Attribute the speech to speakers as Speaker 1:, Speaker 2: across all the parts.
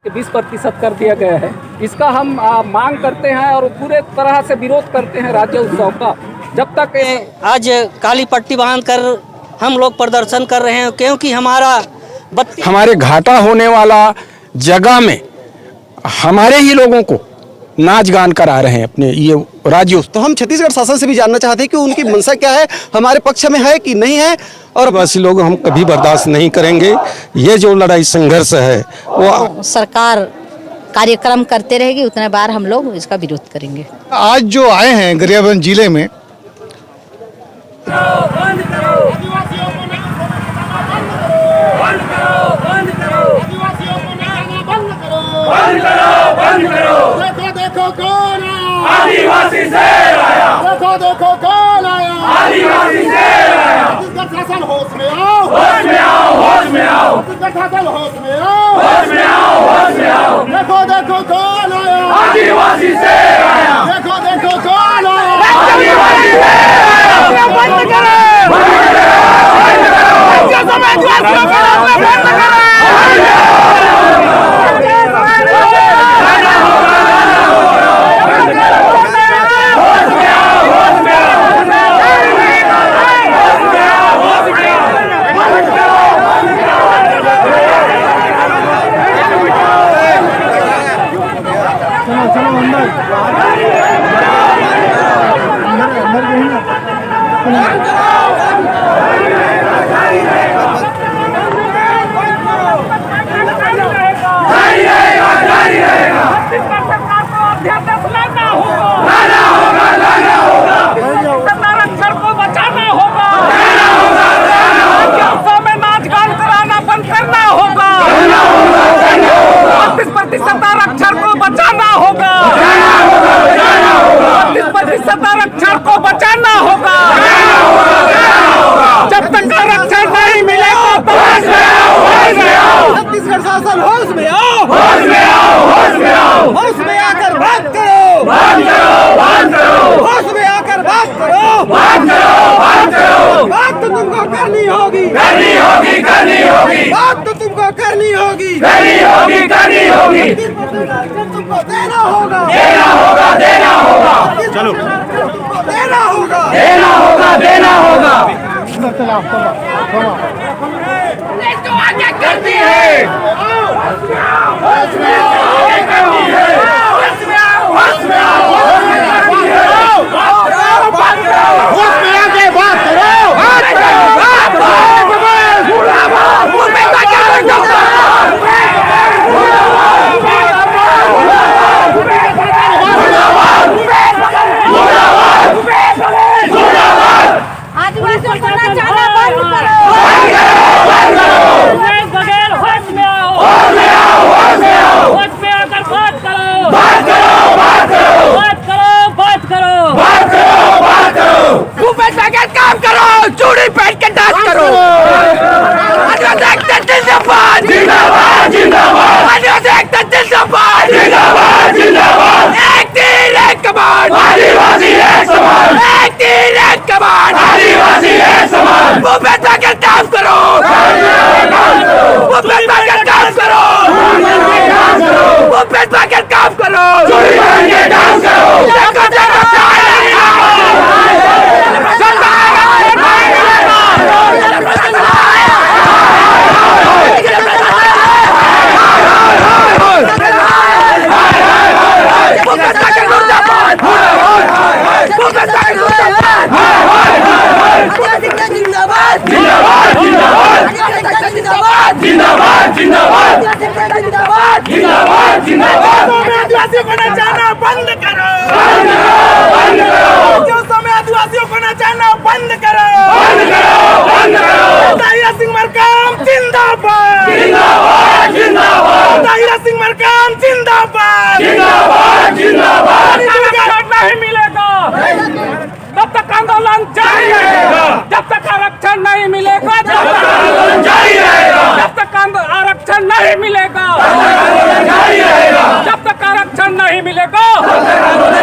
Speaker 1: 20% कर दिया गया है। इसका हम मांग करते हैं और पूरे तरह से विरोध करते हैं राज्य उत्सव का। जब तक
Speaker 2: आज काली पट्टी बांधकर हम लोग प्रदर्शन कर रहे हैं क्योंकि हमारे घाटा होने वाला जगह में हमारे ही लोगों को नाच गान करा रहे हैं अपने ये राज्य।
Speaker 3: तो हम छत्तीसगढ़ शासन से भी जानना चाहते हैं कि उनकी मंशा क्या है, हमारे पक्ष में है कि नहीं है। और
Speaker 4: बस लोग हम कभी बर्दाश्त नहीं करेंगे। ये जो लड़ाई संघर्ष है वो
Speaker 5: सरकार कार्यक्रम करते रहेगी, उतने बार हम लोग इसका विरोध करेंगे।
Speaker 4: आज जो आए हैं गरियाबंद जिले में
Speaker 6: देखो कौन आया, आदिवासी शेर आया। देखो कौन आया, आदिवासी शेर आया। छत्तीसगढ़ शासन होश में आओ, होश में आओ, होश में आओ। छत्तीसगढ़ शासन होश में आओ, होश में आओ, होश में आओ। देखो कौन आया, आदिवासी शेर आया। देखो कौन आया, आदिवासी शेर आया। बंद करो, बंद करो, बंद करो। आरक्षण को बचाना होगा। जब तक आरक्षण नहीं मिलेगा तो होश में आओ, होश में आओ। छत्तीसगढ़ शासन होश में आओ, होश में आओ, होश में आओ। होश में आकर बात करो, बात करो, बात करो। होश में आकर बात करो, बात करो, बात करो। बात तो तुमको करनी होगी, करनी होगी, करनी होगी। बात तो तुमको करनी होगी, करनी होगी, करनी होगी। तुमको देना होगा, देना होगा, देना होगा। चलो देना होगा, देना होगा, देना होगा। तो आगे करती है, होश में आओ, होश में आके बात करो, बात करो, बात करो।
Speaker 5: आदिवासियों को नचाना बंद करो,
Speaker 6: बंद करो।
Speaker 5: बगैर होश में आओ,
Speaker 6: होश में आओ, होश में आओ।
Speaker 5: होश में आकर बात करो,
Speaker 6: बात करो, बात करो,
Speaker 5: बात करो, बात करो,
Speaker 6: बात करो, बात करो। भूपेश बघेल काम करो, चूड़ी पहन के डांस करो। आदिवासी एकता जिंदाबाद, जिंदाबाद, जिंदाबाद। आदिवासी एकता जिंदाबाद, जिंदाबाद, जिंदाबाद। एक तीर एक कमान, आदिवासी एक समान। एक तीर एक कमान, आदिवासी एक समान। भूपेश बघेल डांस करो, भूपेश बघेल डांस करो, भूपेश बघेल काम करो, चूड़ी पहन के डांस करो। देखो देखो जिंदाबाद, जिंदाबाद, जिंदाबाद, जिंदाबाद, जिंदाबाद। आदिवासियों को नचाना बंद करो, बंद करो, बंद करो। क्यों समय आदिवासियों को नचाना बंद करो, बंद करो, बंद करो। ताहिरा सिंह मरकाम जिंदाबाद, जिंदाबाद, जिंदाबाद। ताहिरा सिंह मरकाम जिंदाबाद, जिंदाबाद, जिंदाबाद। नहीं मिलेगा तब तक आंदोलन जारी रहेगा। जब तक आरक्षण नहीं मिलेगा तब तक आंदोलन जारी रहेगा। जब तक आरक्षण नहीं मिलेगा जारी रहेगा। जब तक आरक्षण नहीं मिलेगा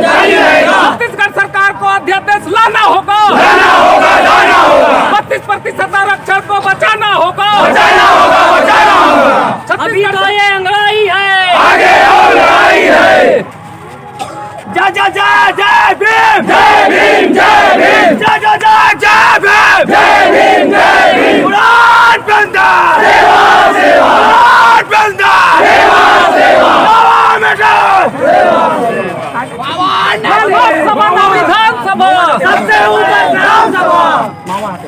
Speaker 6: जारी रहेगा। छत्तीसगढ़ सरकार को अध्यादेश लाना होगा, लाना होगा, लाना होगा। 32% आरक्षण को बचाना होगा, बचाना होगा, बचाना होगा। अभी तो ये अंगड़ाई है, भीम जय भीम जय भीम जय जय जय जय भीम जय भीम जय भीम उड़ान बंदा सेवा सेवा उड़ान बंदा सेवा सेवा नवा मिशन
Speaker 1: लोकसभा ना विधानसभा
Speaker 6: सबसे ऊपर ग्राम सभा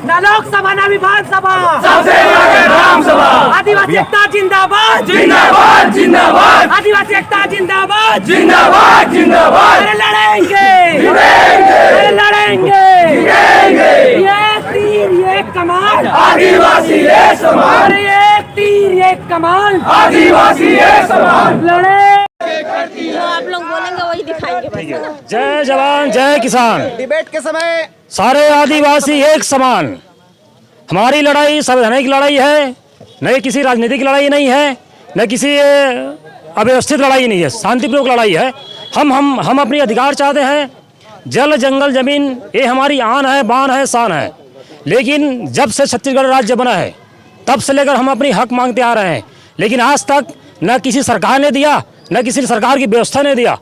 Speaker 7: ना लोकसभा ना विधानसभा
Speaker 6: सबसे आगे ग्राम सभा
Speaker 7: आदिवासी एकता जिंदाबाद
Speaker 6: जिंदाबाद जिंदाबाद
Speaker 7: आदिवासी एकता जिंदाबाद
Speaker 6: जिंदाबाद जिंदाबाद
Speaker 7: अरे लड़ेंगे
Speaker 6: लड़ेंगे
Speaker 7: अरे लड़ेंगे
Speaker 6: लड़ेंगे
Speaker 7: ये तीर ये कमाल
Speaker 6: आदिवासी ये समान
Speaker 7: अरे ये तीर ये कमाल
Speaker 6: आदिवासी ये समान
Speaker 7: लड़े
Speaker 5: आप लोग बोलेंगे वही दिखाएंगे बस, है ना?
Speaker 8: जय जवान जय किसान।
Speaker 3: डिबेट के समय
Speaker 8: सारे आदिवासी एक समान। हमारी लड़ाई संवैधानिक लड़ाई है, न किसी राजनीतिक लड़ाई नहीं है, न किसी अव्यवस्थित लड़ाई नहीं है, शांतिपूर्वक लड़ाई है। हम अपनी अधिकार चाहते हैं। जल जंगल जमीन ये हमारी आन है, बान है, शान है। लेकिन जब से छत्तीसगढ़ राज्य बना है तब से लेकर हम अपनी हक मांगते आ रहे हैं, लेकिन आज तक न किसी सरकार ने दिया, न किसी सरकार की व्यवस्था ने दिया।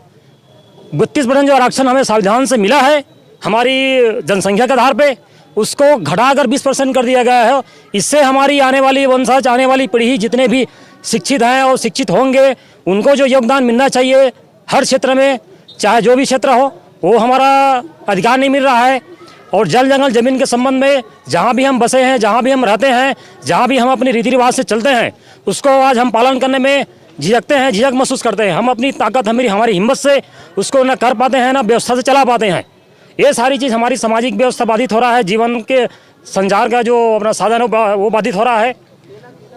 Speaker 8: 32% जो आरक्षण हमें संविधान से मिला है हमारी जनसंख्या के आधार पे, उसको घटाकर 20% कर दिया गया है। इससे हमारी आने वाली वंशज, आने वाली पीढ़ी जितने भी शिक्षित हैं और शिक्षित होंगे, उनको जो योगदान मिलना चाहिए हर क्षेत्र में, चाहे जो भी क्षेत्र हो, वो हमारा अधिकार नहीं मिल रहा है। और जल जंगल जमीन के संबंध में जहाँ भी हम बसे हैं, जहाँ भी हम रहते हैं, जहाँ भी हम अपने रीति रिवाज से चलते हैं, उसको आज हम पालन करने में झिझकते हैं, झिझक महसूस करते हैं। हम अपनी ताकत, हमारी हिम्मत से उसको न कर पाते हैं, न व्यवस्था से चला पाते हैं। ये सारी चीज़ हमारी सामाजिक व्यवस्था बाधित हो रहा है, जीवन के संचार का जो अपना साधन है वो बाधित हो रहा है।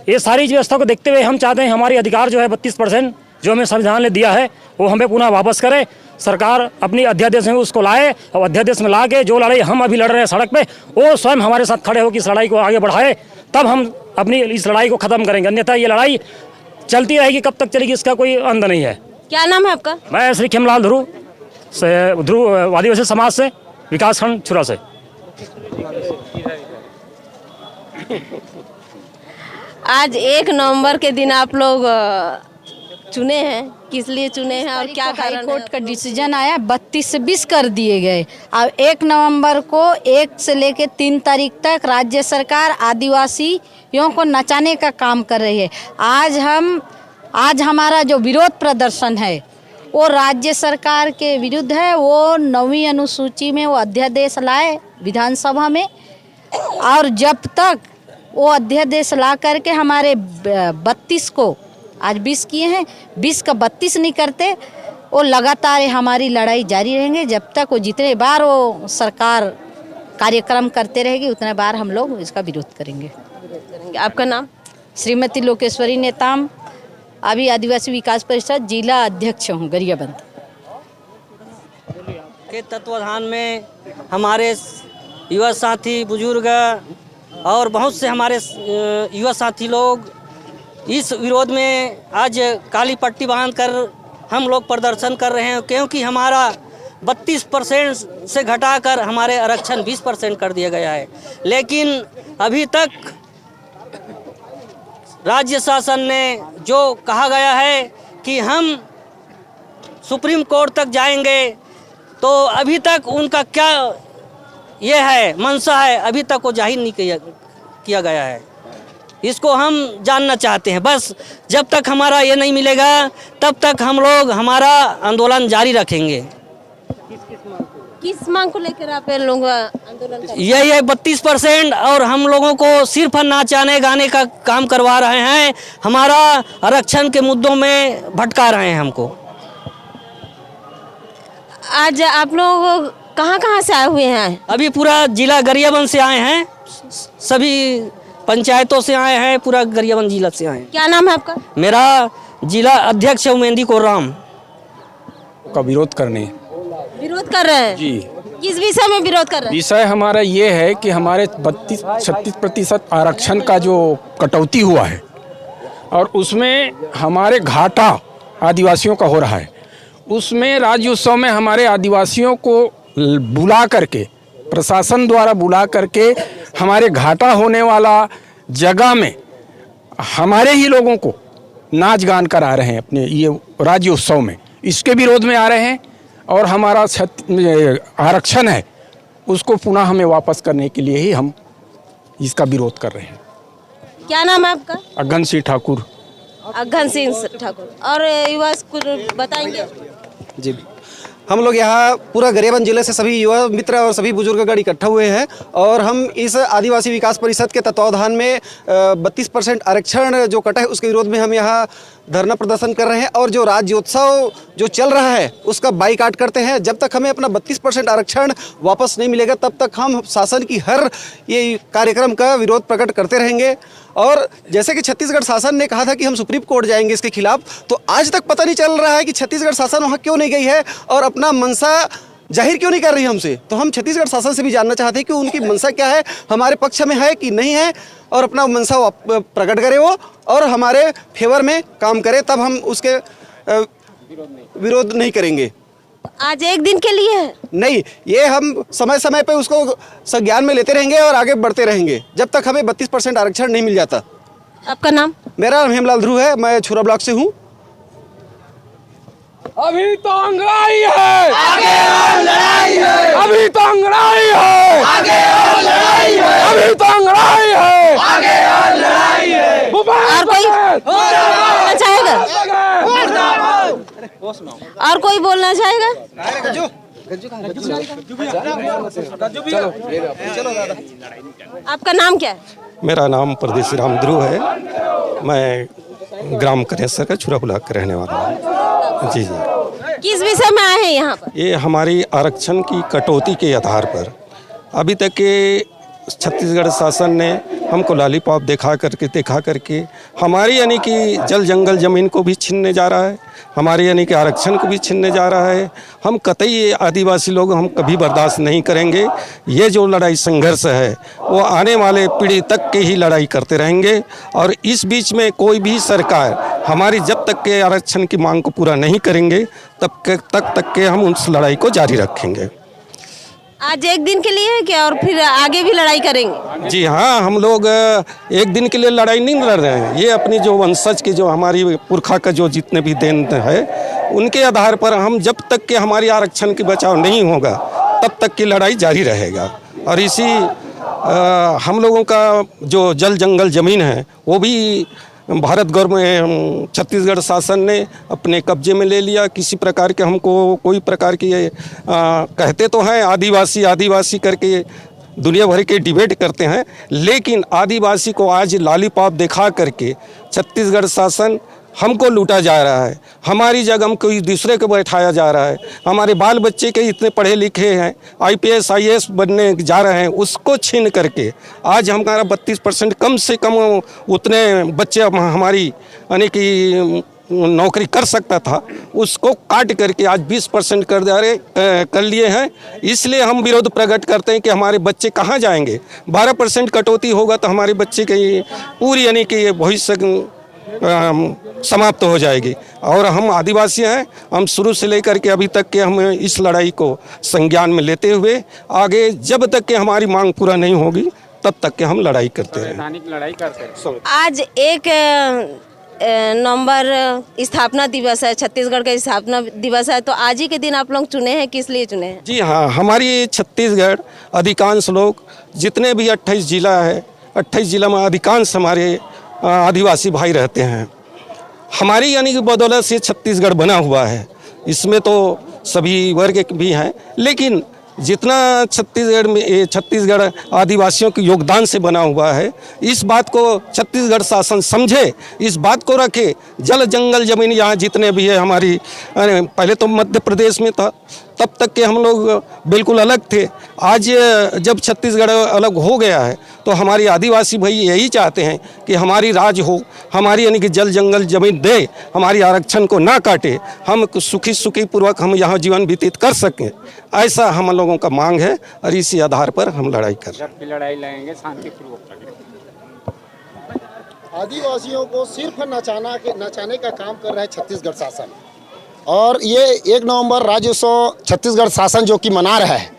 Speaker 8: ये सारी व्यवस्था को देखते हुए हम चाहते हैं हमारी अधिकार जो है 32% जो हमें संविधान ने दिया है वो हमें पुनः वापस करे। सरकार अपनी अध्यादेश में उसको लाए और अध्यादेश में ला के जो लड़ाई हम अभी लड़ रहे हैं सड़क पे, वो स्वयं हमारे साथ खड़े होकर इस लड़ाई को आगे बढ़ाए, तब हम अपनी इस लड़ाई को ख़त्म करेंगे। अन्यथा ये लड़ाई चलती रहेगी, कब तक चलेगी इसका कोई अंत नहीं है।
Speaker 5: क्या नाम है आपका?
Speaker 8: मैं श्री खेमलाल ध्रुव आदिवासी समाज से, विकासखंड छुरा से।
Speaker 5: आज 1 नवंबर के दिन आप लोग चुने हैं, किस लिए चुने हैं और क्या कारण है?
Speaker 9: कोर्ट का डिसीजन आया, 32 से 20 कर दिए गए। अब 1 नवंबर को 1 से लेकर 3 तारीख तक राज्य सरकार आदिवासियों को नचाने का काम कर रही है। आज हमारा जो विरोध प्रदर्शन है वो राज्य सरकार के विरुद्ध है। वो 9वीं अनुसूची में वो अध्यादेश लाए विधानसभा में, और जब तक वो अध्यादेश ला करके हमारे 32 को, आज 20 किए हैं, 20 का 32 नहीं करते, वो लगातार हमारी लड़ाई जारी रहेंगे जब तक वो जितने बार वो सरकार कार्यक्रम करते रहेगी उतने बार हम लोग इसका विरोध करेंगे।
Speaker 5: आपका नाम?
Speaker 9: श्रीमती लोकेश्वरी नेताम, अभी आदिवासी विकास परिषद जिला अध्यक्ष हूँ गरियाबंद
Speaker 2: के तत्वाधान में हमारे युवा साथी, बुजुर्ग और बहुत से हमारे युवा साथी लोग इस विरोध में आज काली पट्टी बांधकर हम लोग प्रदर्शन कर रहे हैं, क्योंकि हमारा 32% से घटाकर हमारे आरक्षण 20% कर दिया गया है। लेकिन अभी तक राज्य शासन ने जो कहा गया है कि हम सुप्रीम कोर्ट तक जाएंगे, तो अभी तक उनका क्या ये है मंशा है, अभी तक वो जाहिर नहीं किया गया है। इसको हम जानना चाहते हैं। बस जब तक हमारा ये नहीं मिलेगा तब तक हम लोग हमारा आंदोलन जारी रखेंगे।
Speaker 5: किस मांग को लेकर आप लोग आंदोलन कर?
Speaker 2: यही है 32%, और हम लोगों को सिर्फ नाचाने गाने का काम करवा रहे हैं, हमारा आरक्षण के मुद्दों में भटका रहे हैं हमको।
Speaker 5: आज आप लोग कहाँ से आए हुए हैं?
Speaker 2: अभी पूरा जिला गरियाबंद से आए हैं, सभी पंचायतों से आए हैं, पूरा गरियाबंद जिला से आए हैं।
Speaker 5: क्या नाम है आपका?
Speaker 2: मेरा जिला अध्यक्ष उमेंदी कोराम
Speaker 4: का विरोध करने।
Speaker 5: विरोध कर रहे हैं
Speaker 4: जी।
Speaker 5: किस विषय में विरोध कर रहे हैं?
Speaker 4: विषय हमारा ये है कि हमारे 36% आरक्षण का जो कटौती हुआ है और उसमें हमारे घाटा आदिवासियों का हो रहा है, उसमें राज्योत्सव में हमारे आदिवासियों को बुला करके, प्रशासन द्वारा बुला करके हमारे घाटा होने वाला जगह में हमारे ही लोगों को नाच गान करा रहे हैं अपने ये राज्योत्सव में। इसके विरोध में आ रहे हैं। और हमारा आरक्षण है उसको पुनः हमें वापस करने के लिए ही हम इसका विरोध कर रहे हैं।
Speaker 5: क्या नाम है आपका?
Speaker 4: अघन सिंह ठाकुर।
Speaker 5: अघन सिंह ठाकुर। और युवा कुछ बताएंगे?
Speaker 3: जी, हम लोग यहाँ पूरा गरियाबंद जिले से सभी युवा मित्र और सभी बुजुर्गगण इकट्ठा हुए हैं और हम इस आदिवासी विकास परिषद के तत्वावधान में 32% आरक्षण जो कटा है उसके विरोध में हम यहाँ धरना प्रदर्शन कर रहे हैं और जो राज्योत्सव जो चल रहा है उसका बाईकाट करते हैं। जब तक हमें अपना 32% आरक्षण वापस नहीं मिलेगा तब तक हम शासन की हर ये कार्यक्रम का विरोध प्रकट करते रहेंगे। और जैसे कि छत्तीसगढ़ शासन ने कहा था कि हम सुप्रीम कोर्ट जाएंगे इसके खिलाफ, तो आज तक पता नहीं चल रहा है कि छत्तीसगढ़ शासन वहाँ क्यों नहीं गई है और अपना मनसा जाहिर क्यों नहीं कर रही हमसे। तो हम छत्तीसगढ़ शासन से भी जानना चाहते हैं कि उनकी मनसा क्या है, हमारे पक्ष में है कि नहीं है, और अपना मनसा प्रकट करे वो और हमारे फेवर में काम करे, तब हम उसके विरोध नहीं करेंगे।
Speaker 5: आज एक दिन के लिए है? नहीं,
Speaker 3: ये हम समय समय पे उसको संज्ञान में लेते रहेंगे और आगे बढ़ते रहेंगे जब तक हमें 32% आरक्षण नहीं मिल जाता।
Speaker 5: आपका नाम?
Speaker 3: मेरा नाम हेमलाल ध्रुव है, मैं छुरा ब्लॉक से हूँ।
Speaker 1: अभी तो अंगड़ाई है, आगे और लड़ाई है। अभी तो अंगड़ाई है, आगे और लड़ाई है। अभी तो अंगड़ाई है, आगे और लड़ाई है।
Speaker 5: और कोई बोलना चाहेगा? और कोई बोलना चाहेगा? आपका नाम क्या है?
Speaker 10: मेरा नाम परदेसी राम ध्रुव है, मैं ग्राम करेसर का छुरा ब्लॉक का रहने वाला हूँ। जी जी।
Speaker 5: किस विषय में आए हैं यहाँ पर?
Speaker 10: ये हमारी आरक्षण की कटौती के आधार पर अभी तक के छत्तीसगढ़ शासन ने हमको लॉलीपॉप देखा करके हमारी यानी कि जल जंगल ज़मीन को भी छीनने जा रहा है, हमारे यानी कि आरक्षण को भी छीनने जा रहा है। हम कतई ये आदिवासी लोग हम कभी बर्दाश्त नहीं करेंगे। ये जो लड़ाई संघर्ष है वो आने वाले पीढ़ी तक के ही लड़ाई करते रहेंगे और इस बीच में कोई भी सरकार हमारी जब तक के आरक्षण की मांग को पूरा नहीं करेंगे तब तक के हम उस लड़ाई को जारी रखेंगे।
Speaker 5: आज एक दिन के लिए है क्या और फिर आगे भी लड़ाई करेंगे?
Speaker 10: जी हाँ, हम लोग एक दिन के लिए लड़ाई नहीं लड़ रहे हैं। ये अपनी जो वंशज की जो हमारी पुरखा का जो जितने भी देन है उनके आधार पर हम जब तक के हमारी आरक्षण की बचाव नहीं होगा तब तक की लड़ाई जारी रहेगा। और इसी हम लोगों का जो जल जंगल ज़मीन है वो भी भारत गवर्नमेंट छत्तीसगढ़ शासन ने अपने कब्जे में ले लिया। किसी प्रकार के हमको कोई प्रकार की कहते तो हैं आदिवासी करके दुनिया भर के डिबेट करते हैं, लेकिन आदिवासी को आज लॉलीपॉप दिखा करके छत्तीसगढ़ शासन हमको लूटा जा रहा है। हमारी जगह कोई दूसरे को बैठाया जा रहा है। हमारे बाल बच्चे के इतने पढ़े लिखे हैं, IPS IAS बनने जा रहे हैं, उसको छीन करके आज हमारा 32% कम से कम उतने बच्चे हमारी यानी कि नौकरी कर सकता था उसको काट करके आज 20% कर लिए हैं। इसलिए हम विरोध प्रकट करते हैं कि हमारे बच्चे कहाँ जाएंगे। 12% कटौती होगा तो हमारे बच्चे की पूरी यानी कि भविष्य समाप्त हो जाएगी। और हम आदिवासी हैं, हम शुरू से लेकर के अभी तक के हम इस लड़ाई को संज्ञान में लेते हुए आगे जब तक के हमारी मांग पूरा नहीं होगी तब तक के हम लड़ाई करते हैं।
Speaker 5: आज 1 नवंबर स्थापना दिवस है, छत्तीसगढ़ का स्थापना दिवस है, तो आज ही के दिन आप लोग चुने हैं, किस लिए चुने हैं?
Speaker 10: जी हाँ, हमारी छत्तीसगढ़ अधिकांश लोग जितने भी 28 जिला है, 28 जिला में अधिकांश हमारे आदिवासी भाई रहते हैं। हमारी यानी कि बदौलत से छत्तीसगढ़ बना हुआ है। इसमें तो सभी वर्ग भी हैं, लेकिन जितना छत्तीसगढ़ आदिवासियों के योगदान से बना हुआ है, इस बात को छत्तीसगढ़ शासन समझे, इस बात को रखे। जल जंगल ज़मीन यहाँ जितने भी है हमारी, पहले तो मध्य प्रदेश में था, तब तक के हम लोग बिल्कुल अलग थे। आज जब छत्तीसगढ़ अलग हो गया है तो हमारी आदिवासी भाई यही चाहते हैं कि हमारी राज हो, हमारी यानी कि जल जंगल ज़मीन दे, हमारी आरक्षण को ना काटे, हम सुखी पूर्वक हम यहाँ जीवन व्यतीत कर सकें। ऐसा हम लोगों का मांग है और इसी आधार पर हम लड़ाई कर रहे हैं।
Speaker 4: लड़ाई लड़ेंगे शांतिपूर्वक।
Speaker 11: आदिवासियों को सिर्फ नचाने का काम कर रहा है छत्तीसगढ़ शासन, और ये 1 नवंबर राज्योत्सव छत्तीसगढ़ शासन जो कि मना रहा है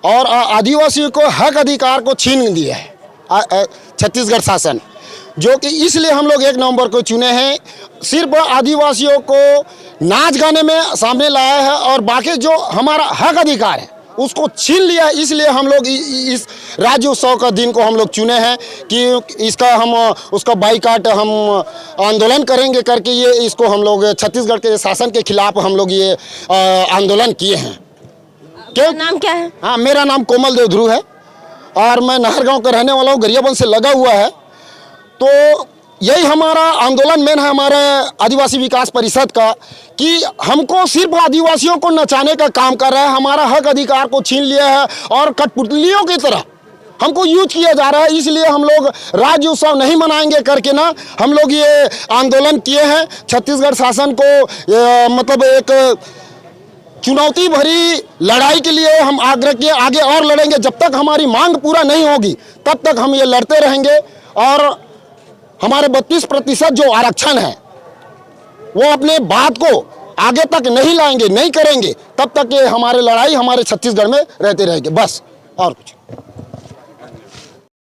Speaker 11: और आदिवासियों को हक अधिकार को छीन दिया है छत्तीसगढ़ शासन, जो कि इसलिए हम लोग 1 नवंबर को चुने हैं। सिर्फ आदिवासियों को नाच गाने में सामने लाया है और बाकी जो हमारा हक अधिकार है उसको छीन लिया है। इसलिए हम लोग इस राज्य उत्सव का दिन को हम लोग चुने हैं कि इसका हम उसका बाइकाट हम आंदोलन करेंगे करके ये इसको हम लोग छत्तीसगढ़ के शासन के खिलाफ हम लोग ये आंदोलन किए हैं।
Speaker 5: क्या नाम क्या है?
Speaker 11: हाँ, मेरा नाम कोमल देव ध्रुव है और मैं नाहरगांव का रहने वाला हूँ, गरियाबंद से लगा हुआ है। तो यही हमारा आंदोलन मेन है हमारे आदिवासी विकास परिषद का कि हमको सिर्फ आदिवासियों को नचाने का काम कर रहा है, हमारा हक अधिकार को छीन लिया है और कठपुतलियों की तरह हमको यूज किया जा रहा है। इसलिए हम लोग राज्य उत्सव नहीं मनाएंगे करके ना हम लोग ये आंदोलन किए हैं। छत्तीसगढ़ शासन को मतलब एक चुनौती भरी लड़ाई के लिए हम आग्रह किए, आगे और लड़ेंगे। जब तक हमारी मांग पूरा नहीं होगी तब तक हम ये लड़ते रहेंगे और हमारे 32% जो आरक्षण है वो अपने बात को आगे तक नहीं लाएंगे, नहीं करेंगे, तब तक ये हमारी लड़ाई हमारे छत्तीसगढ़ में रहते रहेगी, बस और कुछ।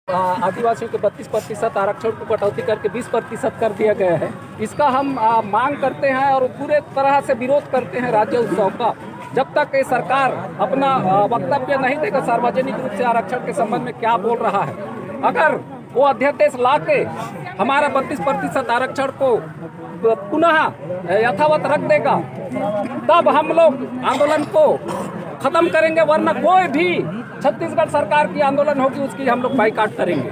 Speaker 12: आदिवासियों के 32% आरक्षण को कटौती करके 20% कर दिया गया है। इसका हम मांग करते हैं और पूरे तरह से विरोध करते हैं राज्य उत्सव का। जब तक ये सरकार अपना वक्तव्य नहीं देगा सार्वजनिक रूप से आरक्षण के संबंध में क्या बोल रहा है, अगर वो अध्यादेश ला के हमारा 32% आरक्षण को पुनः यथावत रख देगा तब हम लोग आंदोलन को खत्म करेंगे, वरना कोई भी छत्तीसगढ़ सरकार की आंदोलन होगी उसकी हम लोग बाइकाट करेंगे।